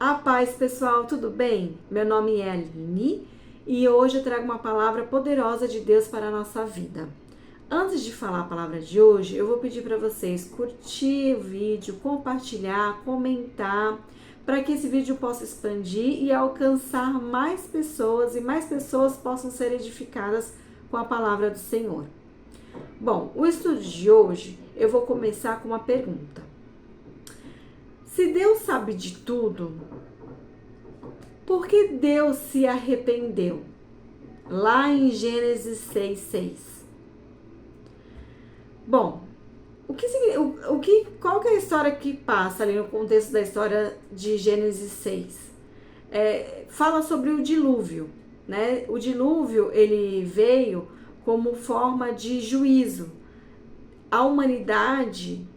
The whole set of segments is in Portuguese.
A paz, pessoal, tudo bem? Meu nome é Aline e hoje eu trago uma palavra poderosa de Deus para a nossa vida. Antes de falar a palavra de hoje, eu vou pedir para vocês curtir o vídeo, compartilhar, comentar, para que esse vídeo possa expandir e alcançar mais pessoas e mais pessoas possam ser edificadas com a palavra do Senhor. Bom, o estudo de hoje eu vou começar com uma pergunta. Se Deus sabe de tudo, por que Deus se arrependeu? Lá em Gênesis 6:6. Bom, qual que é a história que passa ali no contexto da história de Gênesis 6? Fala sobre o dilúvio, né? O dilúvio, ele veio como forma de juízo. A humanidade,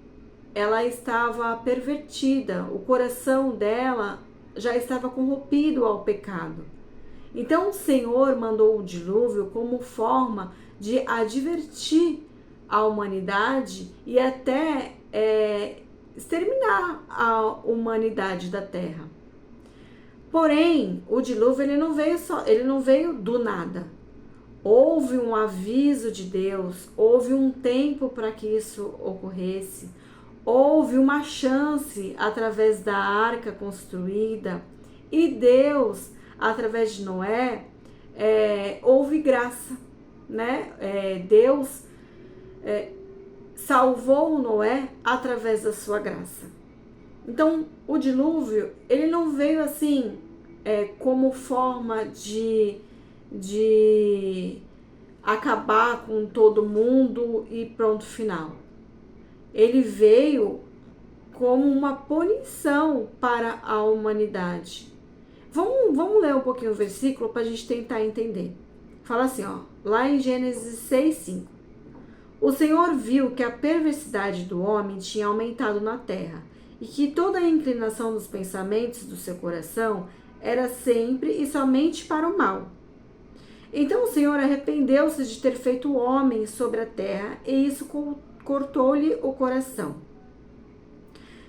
ela estava pervertida, o coração dela já estava corrompido ao pecado. Então o Senhor mandou o dilúvio como forma de advertir a humanidade e até exterminar a humanidade da terra. Porém, o dilúvio ele não veio do nada. Houve um aviso de Deus, houve um tempo para que isso ocorresse. Houve uma chance através da arca construída e Deus, através de Noé, houve graça, né? Deus salvou Noé através da sua graça. Então, o dilúvio, ele não veio assim como forma de acabar com todo mundo e pronto, final. Ele veio como uma punição para a humanidade. Vamos ler um pouquinho o versículo para a gente tentar entender. Fala assim, ó, lá em Gênesis 6:5. O Senhor viu que a perversidade do homem tinha aumentado na terra e que toda a inclinação dos pensamentos do seu coração era sempre e somente para o mal. Então o Senhor arrependeu-se de ter feito o homem sobre a terra e isso cortou-lhe o coração.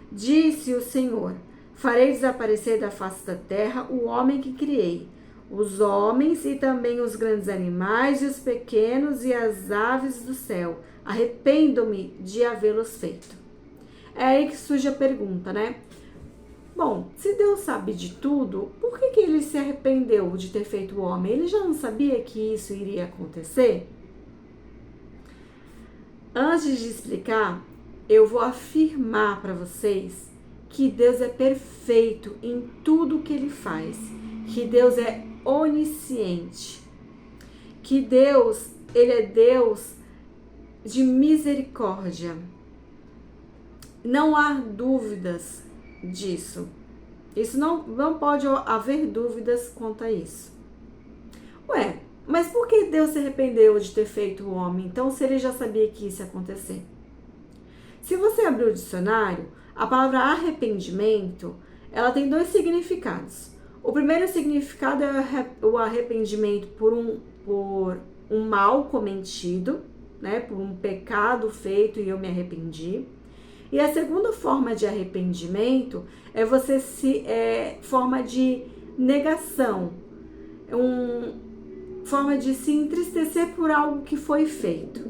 Disse o Senhor: farei desaparecer da face da terra o homem que criei, os homens e também os grandes animais e os pequenos e as aves do céu. Arrependo-me de havê-los feito. É aí que surge a pergunta, né? Bom, se Deus sabe de tudo, por que ele se arrependeu de ter feito o homem? Ele já não sabia que isso iria acontecer? Antes de explicar, eu vou afirmar para vocês que Deus é perfeito em tudo que Ele faz, que Deus é onisciente, que Deus, Ele é Deus de misericórdia. Não há dúvidas disso. Isso não pode haver dúvidas quanto a isso. Mas por que Deus se arrependeu de ter feito o homem? Então, se ele já sabia que isso ia acontecer. Se você abrir o dicionário, a palavra arrependimento, ela tem dois significados. O primeiro significado é o arrependimento por um mal cometido, né? Por um pecado feito e eu me arrependi. E a segunda forma de arrependimento é forma de negação, forma de se entristecer por algo que foi feito.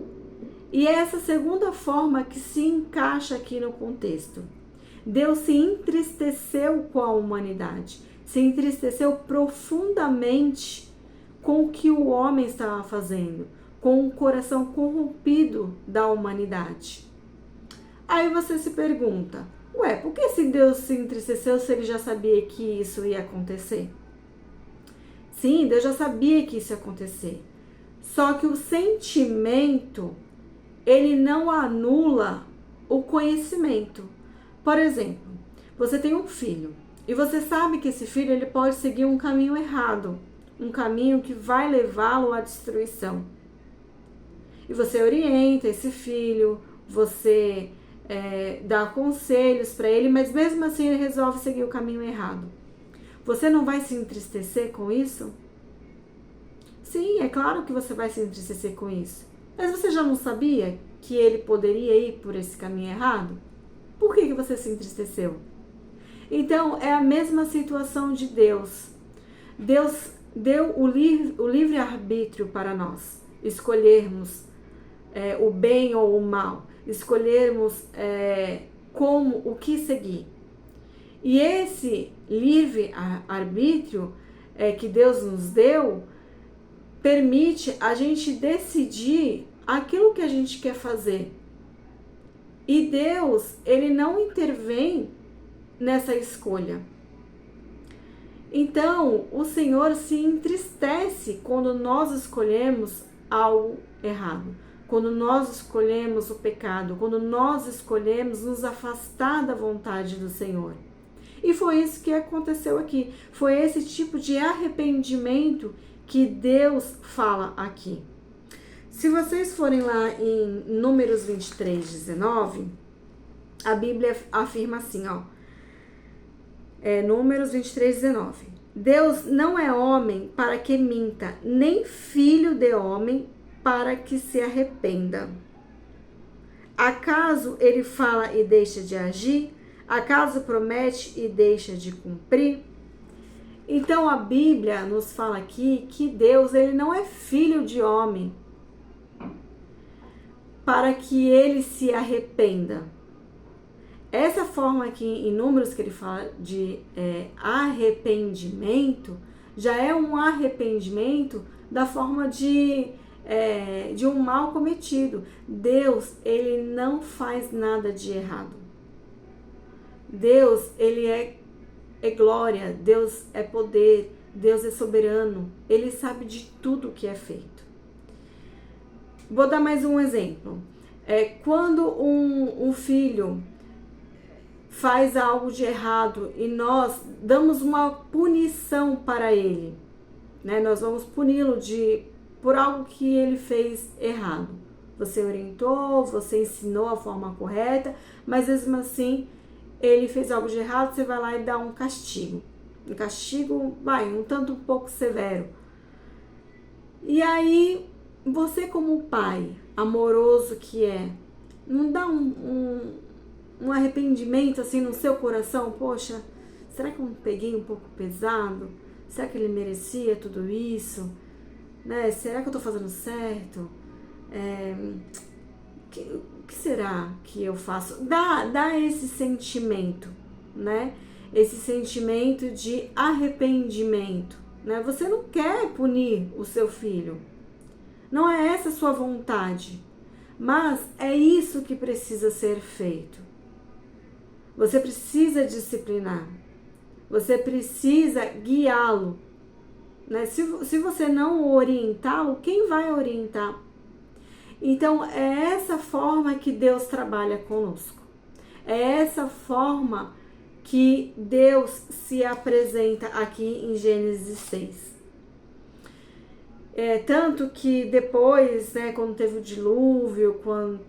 E é essa segunda forma que se encaixa aqui no contexto. Deus se entristeceu com a humanidade, se entristeceu profundamente com o que o homem estava fazendo, com o coração corrompido da humanidade. Aí você se pergunta, por que se Deus se entristeceu se ele já sabia que isso ia acontecer? Sim, Deus já sabia que isso ia acontecer. Só que o sentimento, ele não anula o conhecimento. Por exemplo, você tem um filho e você sabe que esse filho ele pode seguir um caminho errado, um caminho que vai levá-lo à destruição. E você orienta esse filho, você dá conselhos para ele, mas mesmo assim ele resolve seguir o caminho errado. Você não vai se entristecer com isso? Sim, é claro que você vai se entristecer com isso. Mas você já não sabia que ele poderia ir por esse caminho errado? Por que você se entristeceu? Então, é a mesma situação de Deus. Deus deu o livre-arbítrio para nós escolhermos o bem ou o mal, escolhermos como, o que seguir. E esse livre-arbítrio que Deus nos deu permite a gente decidir aquilo que a gente quer fazer. E Deus, ele não intervém nessa escolha. Então, o Senhor se entristece quando nós escolhemos algo errado, quando nós escolhemos o pecado, quando nós escolhemos nos afastar da vontade do Senhor. E foi isso que aconteceu aqui. Foi esse tipo de arrependimento que Deus fala aqui. Se vocês forem lá em Números 23, 19, a Bíblia afirma assim, ó. Números 23, 19. Deus não é homem para que minta, nem filho de homem para que se arrependa. Acaso ele fala e deixa de agir? Acaso promete e deixa de cumprir? Então a Bíblia nos fala aqui que Deus, ele não é filho de homem para que ele se arrependa. Essa forma aqui em Números que ele fala de arrependimento, já é um arrependimento da forma de um mal cometido. Deus, ele não faz nada de errado. Deus, ele é glória, Deus é poder, Deus é soberano, ele sabe de tudo que é feito. Vou dar mais um exemplo. Quando um filho faz algo de errado e nós damos uma punição para ele, né? Nós vamos puni-lo por algo que ele fez errado. Você orientou, você ensinou a forma correta, mas mesmo assim ele fez algo de errado, você vai lá e dá um castigo. Um castigo, um tanto um pouco severo. E aí, você como pai amoroso que não dá um arrependimento assim no seu coração? Poxa, será que eu peguei um pouco pesado? Será que ele merecia tudo isso? Né? Será que eu tô fazendo certo? O que será que eu faço? Dá esse sentimento, né? Esse sentimento de arrependimento, né? Você não quer punir o seu filho. Não é essa a sua vontade. Mas é isso que precisa ser feito. Você precisa disciplinar. Você precisa guiá-lo. Né? Se você não orientá-lo, quem vai orientar? Então, é essa forma que Deus trabalha conosco. É essa forma que Deus se apresenta aqui em Gênesis 6. Tanto que depois, né, quando teve o dilúvio, quando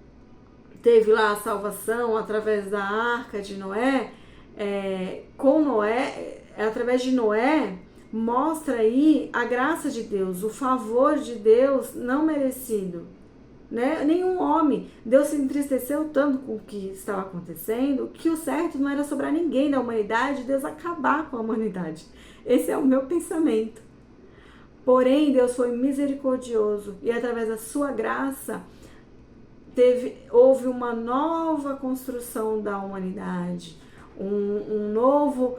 teve lá a salvação através da arca de Noé, com Noé, através de Noé, mostra aí a graça de Deus, o favor de Deus não merecido. Né? Nenhum homem, Deus se entristeceu tanto com o que estava acontecendo, que o certo não era sobrar ninguém da humanidade, Deus acabar com a humanidade. Esse é o meu pensamento. Porém, Deus foi misericordioso e através da sua graça houve uma nova construção da humanidade, um novo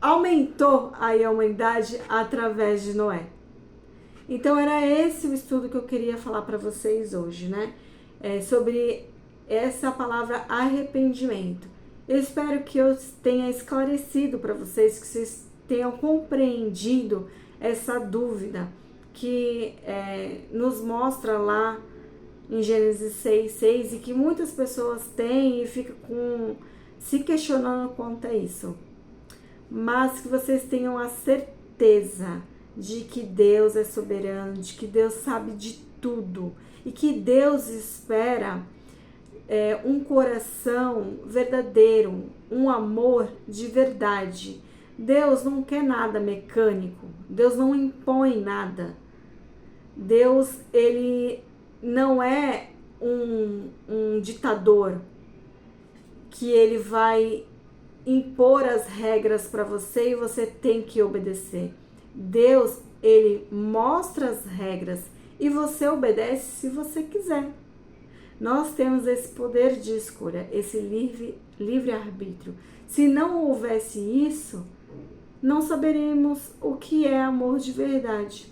aumentou aí a humanidade através de Noé. Então era esse o estudo que eu queria falar para vocês hoje, né? Sobre essa palavra arrependimento. Eu espero que eu tenha esclarecido para vocês, que vocês tenham compreendido essa dúvida que nos mostra lá em Gênesis 6:6 e que muitas pessoas têm e ficam se questionando quanto a isso. Mas que vocês tenham a certeza de que Deus é soberano, de que Deus sabe de tudo e que Deus espera um coração verdadeiro, um amor de verdade. Deus não quer nada mecânico, Deus não impõe nada. Deus, ele não é um ditador que ele vai impor as regras para você e você tem que obedecer. Deus, ele mostra as regras e você obedece se você quiser. Nós temos esse poder de escolha, esse livre-arbítrio. Se não houvesse isso, não saberemos o que é amor de verdade,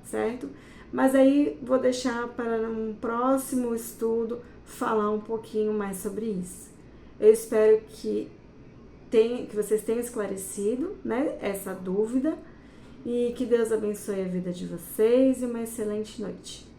certo? Mas aí vou deixar para um próximo estudo falar um pouquinho mais sobre isso. Eu espero que vocês tenham esclarecido, né, essa dúvida, e que Deus abençoe a vida de vocês e uma excelente noite.